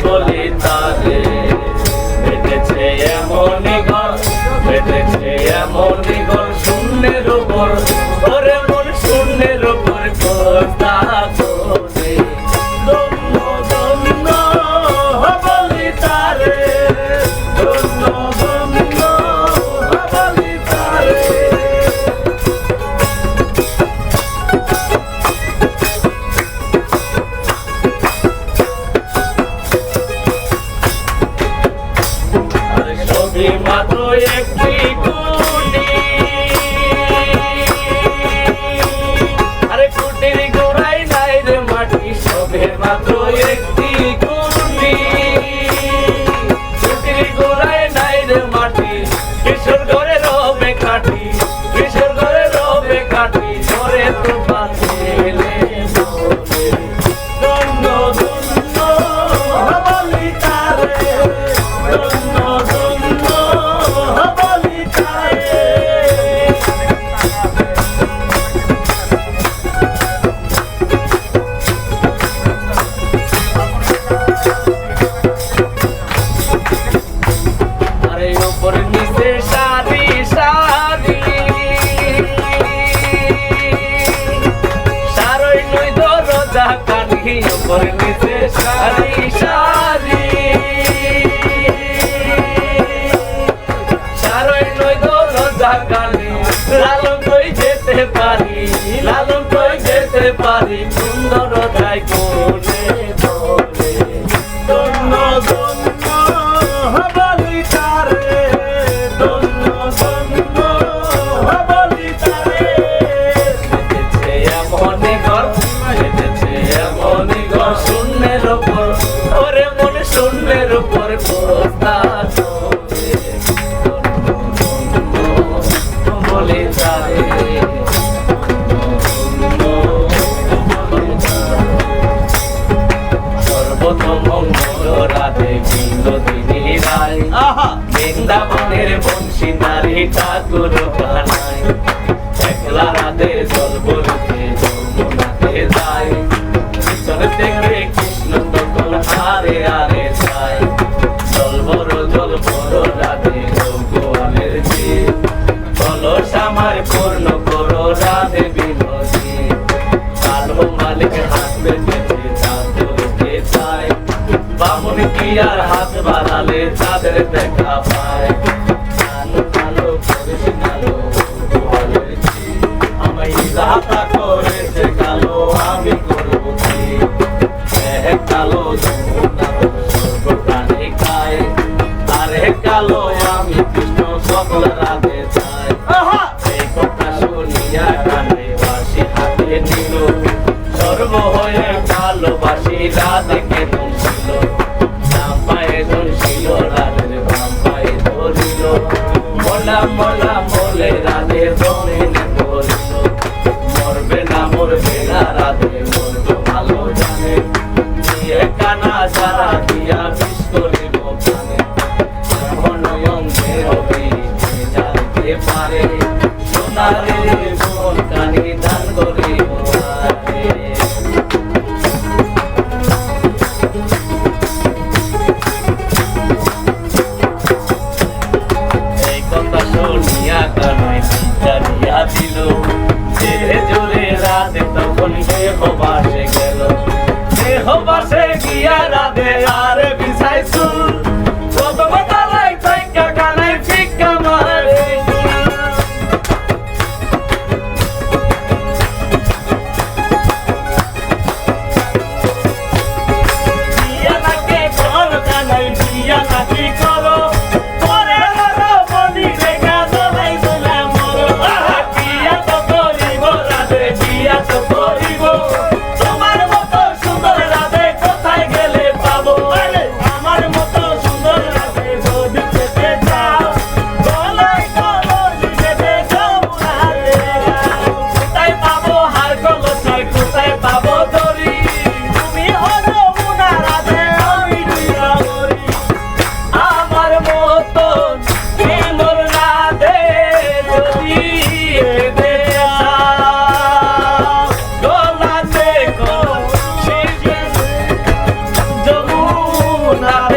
বলি তারে বেঁধেছে এমনই ঘর, বেঁধেছে এমনই ঘর শূন্যের উপর, ওরে মন শূন্যের উপর কথা বলে। ধন্য ধন্য বলি তারে, ধন্য ধন্য বলি তারে। মাত্র একটি কুটি, আরে কুটির গোড়ায় নাই রে মাটি, সবে মাত্র একটি কুটি, কুটির গোড়ায় নাই রে মাটি, কিশোর ঘরে রবে কাঠি, কিশোর ঘরে রবে কাঠি, ঘরে তো বাঁচিলে ধন্য ধন্য বলি তারে, ধন্য ধন্য বলি তারে। আরে উপর নিচে সারি সারি, সারই নই দরজা কাঠি, উপর নিচে সারি সারি, সারই নই দরজা কাঠি, লালন কই যেতে পারি, লালন কই যেতে পারি, সুন্দর তাই কোনে বলে। ধন্য ধন্য বলি তারে, ধন্য ধন্য বলি তারে। বেঁধেছে এমনই ঘর, বেঁধেছে এমনই ঘর শূন্যের উপর, ওরে মন শূন্যের উপর কথা চলে। বলি তারে, সর্বতমঙ্গল রাধে বিনোদিনী রায়, বৃন্দাবনের বংশী নারী ঠাকুর বানায়, একলা রাধে জলবরুতে যমুনাতে যায়, পিছন থেকে কৃষ্ণ তখন হারে হারে যায়, জলবর জলবর রাধে গোয়ালের জীব, কলস আমার পূর্ণ করো রাধে বিনোদী, কালো মালিক হাত পেতেছে চাঁদ ধরতে চায়, বামুন কি আর হাত বাড়ালে চাঁদের দেখা পায়, কালো কালো করিস কালো গোয়ালের জীব, আমায় রাতা করেছে কালো আমি করবো কি, কালো যমুনা সর্ব প্রাণী খায়, আরে কালো আমি কৃষ্ণ সকল রাধে চাই। এই কথা শুনিয়া কানে বাসি হাতে নিল, সর্ব হয়ে ভালোবাসি রাধেকে ধনছিল, ডান পায়ে ধনছিল রাধের বাম পায়ে ধরিল, মোলা মোলা মোলে রাধে ধরে ধরিল, মরবে না রাধে মরবে ভালো জানে, দিয়ে কানা সারা দিয়া বিষ করিব প্রাণে, নয়নের হবে জানতে পারে, সোনারে মন কানি দান করিব তারে। এই কথা শুনিয়া কানাই জানিয়া দিল, জোরে জোরে রাধে তখন দেহবাসে গেল, দেহবাসে গিয়া রাধে আর বিছাই চুল, প্রথম তালাই থাইকা কানাই ফিক্কা মারে বিয়া নাকি কর কানাই বিয়া নাকি করো, পরে রো মনি রেখা দলাই দোলা মরো, বিয়া তো করিব রাধে বিয়া তো করিব, তোমার মতো সুন্দর রাধে কোথায় গেলে পাবো। গুনার